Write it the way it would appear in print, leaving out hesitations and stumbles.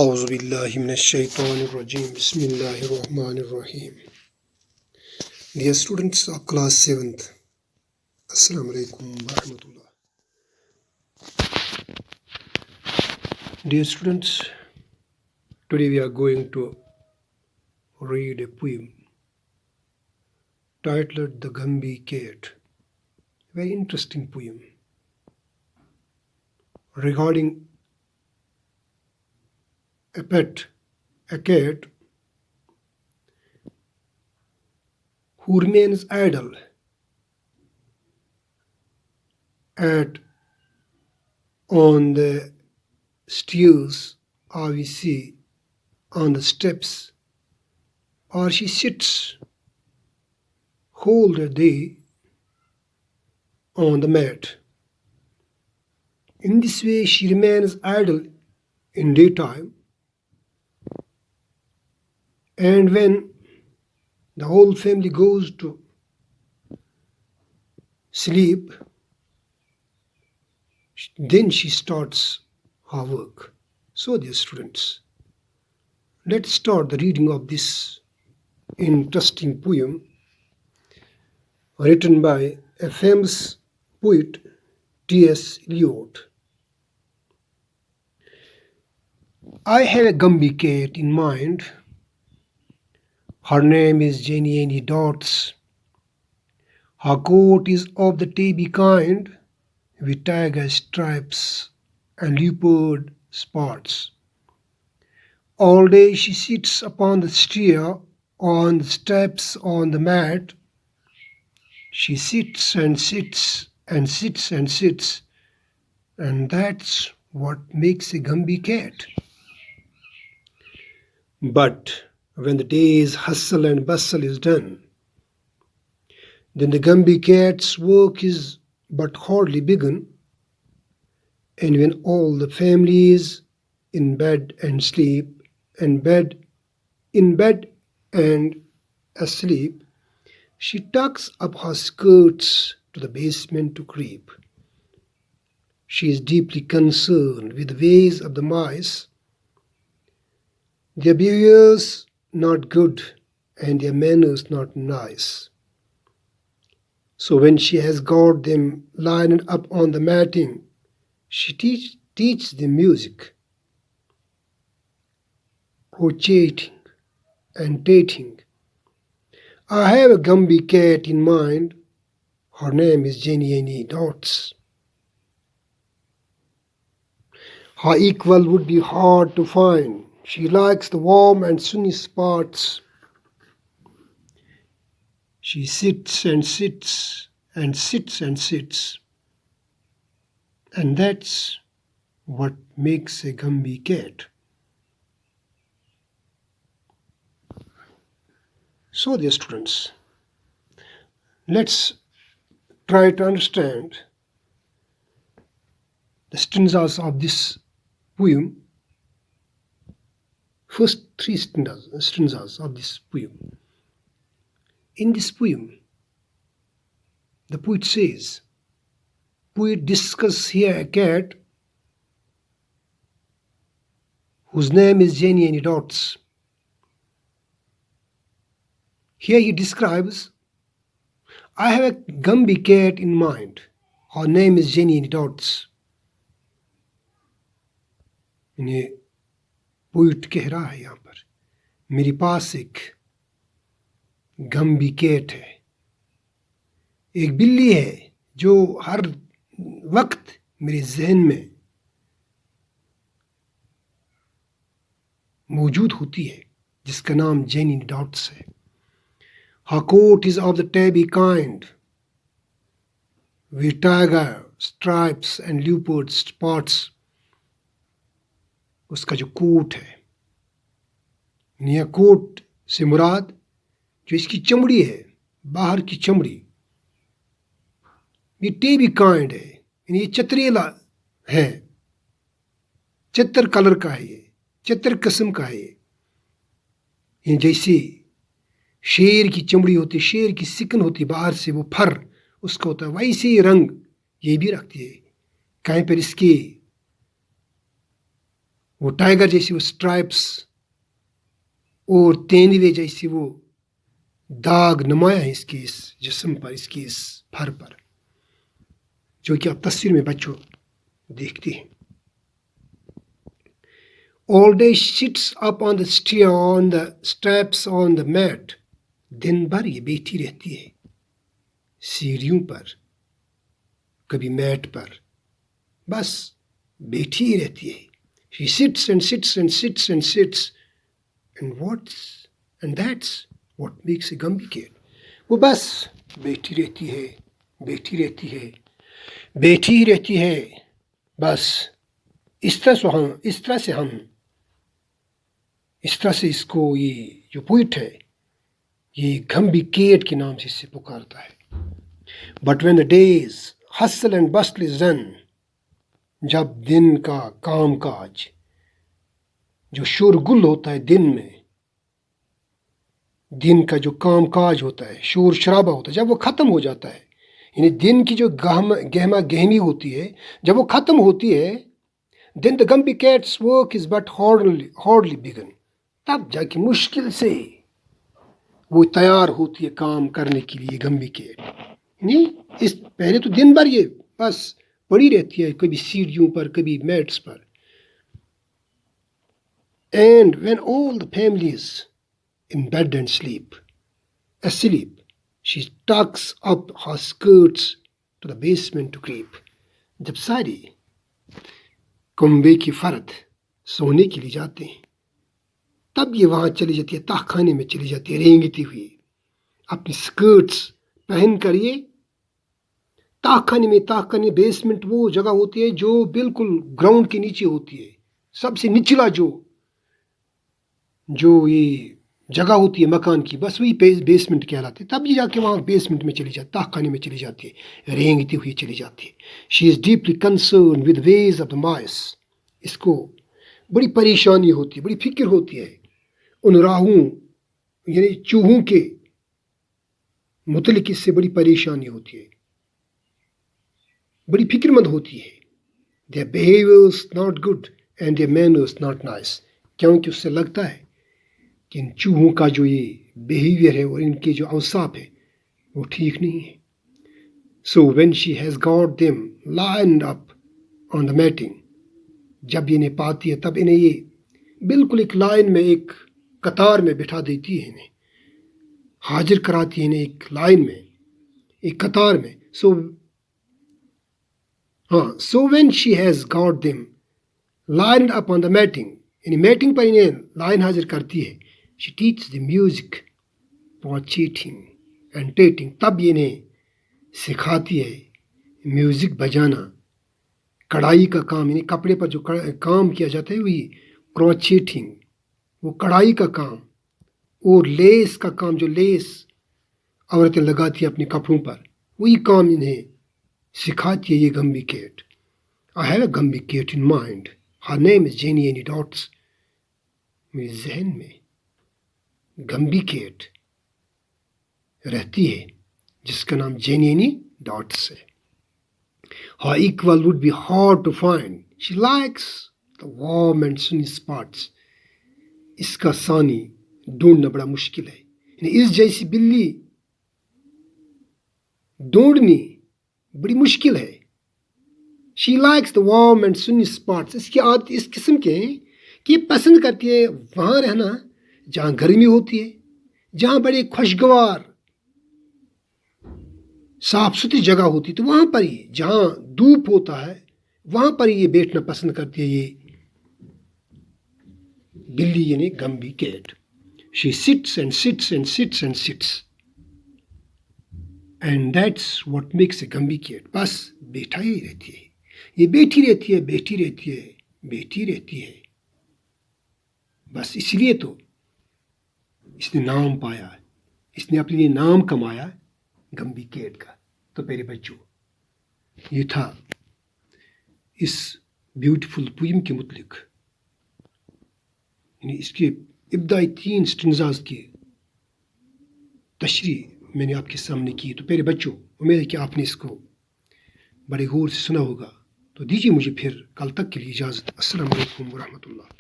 أعوذ بالله من الشيطان الرجيم بسم الله الرحمن الرحيم. Dear students of class 7th, Assalamu alaikum wa rahmatullah. Dear students, today we are going to read a poem titled The Gumby Cat. Very interesting poem regarding a pet, a cat who remains idle on the stairs, or we see on the steps, or she sits whole day on the mat. In this way, she remains idle in daytime, and when the whole family goes to sleep, then she starts her work. So, dear students, let's start the reading of this interesting poem written by a famous poet, T.S. Eliot. I have a Gumby cat in mind. Her name is Jenny Annie Dots. Her coat is of the tabby kind, with tiger stripes and leopard spots. All day she sits upon the stair, on the steps, on the mat. She sits and sits and sits and sits, and that's what makes a Gumby cat. But when the day's hustle and bustle is done, then the Gumby cat's work is but hardly begun, and when all the family is in bed and sleep, in bed and asleep, she tucks up her skirts to the basement to creep. She is deeply concerned with the ways of the mice. Their behaviors not good and their manners not nice. So when she has got them lined up on the matting, she teaches them music, rotating and dating. I have a Gumby cat in mind. Her name is Jenny Annie Dots. Her equal would be hard to find. She likes the warm and sunny spots. She sits and sits and sits and sits. And that's what makes a Gumby cat. So, dear students, let's try to understand the stanzas of this poem. First three stanzas of this poem. In this poem, the poet says, poet discusses here a cat whose name is Jenny Annie Dots. Here he describes, I have a Gumby cat in mind. Her name is Jenny Annie Dots. इन्हें poet कह रहा है यहाँ पर, मेरे पास एक गम्बी cat है, एक बिल्ली है जो हर वक्त मेरे जहन में मौजूद होती है, जिसका नाम जेनी डॉट्स है. Her coat is of the tabby kind, with tiger stripes and leopard spots. उसका जो कोट है, यह कोट से मुराद जो इसकी चमड़ी है, बाहर की चमड़ी, ये टेबी काइंड है, ये चतरेला है, चित्र कलर का है, ये चित्र किस्म का है. ये जैसे शेर की चमड़ी होती, शेर की सिकन होती बाहर से, वो फर उसका होता है, वैसे ही रंग ये भी रखती है. कहीं पर इसके वो टाइगर जैसी वो स्ट्राइप्स और तेंदुए जैसी वो दाग नुमाया है इसकी इस जिस्म पर, इसकी इस फर पर, जो कि आप तस्वीर में बच्चों देखते हैं. All day sits up on the stair, on the steps, on the mat. दिन भर ये बैठी रहती है सीढ़ियों पर, कभी मैट पर, बस बैठी ही रहती है. She sits and sits and sits and sits, and that's what makes a Gumby cat. वो बस बैठी रहती है, बैठी रहती है, बैठी ही रहती है. बस इस तरह से इसको ये जो पोइट है ये गम्बी केट के नाम से इससे पुकारता है. But when the day's hustle and bustle is done, जब दिन का काम काज, जो शोरगुल होता है दिन में, दिन का जो काम काज होता है, शोर शराबा होता है, जब वो ख़त्म हो जाता है, यानी दिन की जो गहमा गहमी होती है, जब वो ख़त्म होती है, then the Gumby cat's work is but hardly begun. तब जाके मुश्किल से वो तैयार होती है काम करने के लिए गम्बी केट. नहीं, इस पहले तो दिन भर ये बस पड़ी रहती है, कभी सीढ़ियों पर, कभी मैट्स पर. And when all the family is in bed and asleep, she tucks up her skirts to the basement to creep. जब सारी कुंबे की फर्द सोने के लिए जाते हैं, तब ये वहाँ चली जाती है, तहखाने में चली जाती है रेंगती हुई, अपनी स्कर्ट्स पहन कर. ये तहखाने बेसमेंट वो जगह होती है जो बिल्कुल ग्राउंड के नीचे होती है, सबसे निचला जो ये जगह होती है मकान की, बस वही बेसमेंट कहलाती है. तब ये जाके वहाँ बेसमेंट में चली जाती, तहखाने में चली जाती है, रेंगती हुई चली जाती है. She is deeply concern with ways of the माइस. इसको बड़ी परेशानी होती है, बड़ी फिक्र होती है उन राहों यानी चूहों के मुतलिक. इससे बड़ी परेशानी होती है, बड़ी फिक्रमंद होती है. Their behaviours not good and their manners not nice. क्योंकि उससे लगता है कि इन चूहों का जो ये बिहेवियर है और इनके जो अवसाफ है वो ठीक नहीं है. So when she has got them lined up on the matting, जब इन्हें पाती है तब इन्हें ये बिल्कुल एक लाइन में, एक कतार में बिठा देती है, इन्हें हाजिर कराती है इन्हें एक लाइन में, एक कतार में. So when she has got them lined up on the matting, यानी मैटिंग पर इन्हें लाइन हाजिर करती है. She teach the music for cheating and tatting. तब ये इन्हें सिखाती है म्यूज़िक बजाना, कढ़ाई का काम, यानी कपड़े पर जो काम किया जाता है वही क्रोचेटिंग, वो कढ़ाई का काम, और लेस का काम, जो लेस औरतें लगाती हैं अपने कपड़ों पर, वही काम इन्हें सिखाती है ये gumbie cat. I have a gumbie cat in mind, her name is Jennyanydots. मेरे जहन में गम्बी केट रहती है जिसका नाम जेनी एनी डॉट्स है. Her equal would be hard to find. She likes the warm and sunny spots. इसका सानी ढूंढना बड़ा मुश्किल है. इस जैसी बिल्ली ढूंढनी बड़ी मुश्किल है. She likes the warm and sunny spots. इसकी आदत इस किस्म के हैं कि ये पसंद करती है वहाँ रहना जहाँ गर्मी होती है, जहाँ बड़े खुशगवार साफ सुथरी जगह होती, तो वहाँ पर ही, जहाँ धूप होता है वहाँ पर ये बैठना पसंद करती है ये बिल्ली यानी gumbie cat. She sits and sits and sits and sits, and that's what makes a gumbie cat. बस बैठा ही रहती है, ये बैठी रहती है, बैठी रहती है, बैठी रहती है. बस इसलिए तो इसने नाम पाया, इसने अपने लिए नाम कमाया गम्बी केट का. तो मेरे बच्चों, ये था इस ब्यूटीफुल पोइम के मुतलिक, यानी इसके इब्दाई 3 स्टेंजाज की तशरीह मैंने आपके सामने की. तो मेरे बच्चों, उम्मीद है कि आपने इसको बड़े गौर से सुना होगा. تو دیجیے مجھے پھر کل تک کے لیے اجازت. السلام علیکم ورحمۃ اللہ.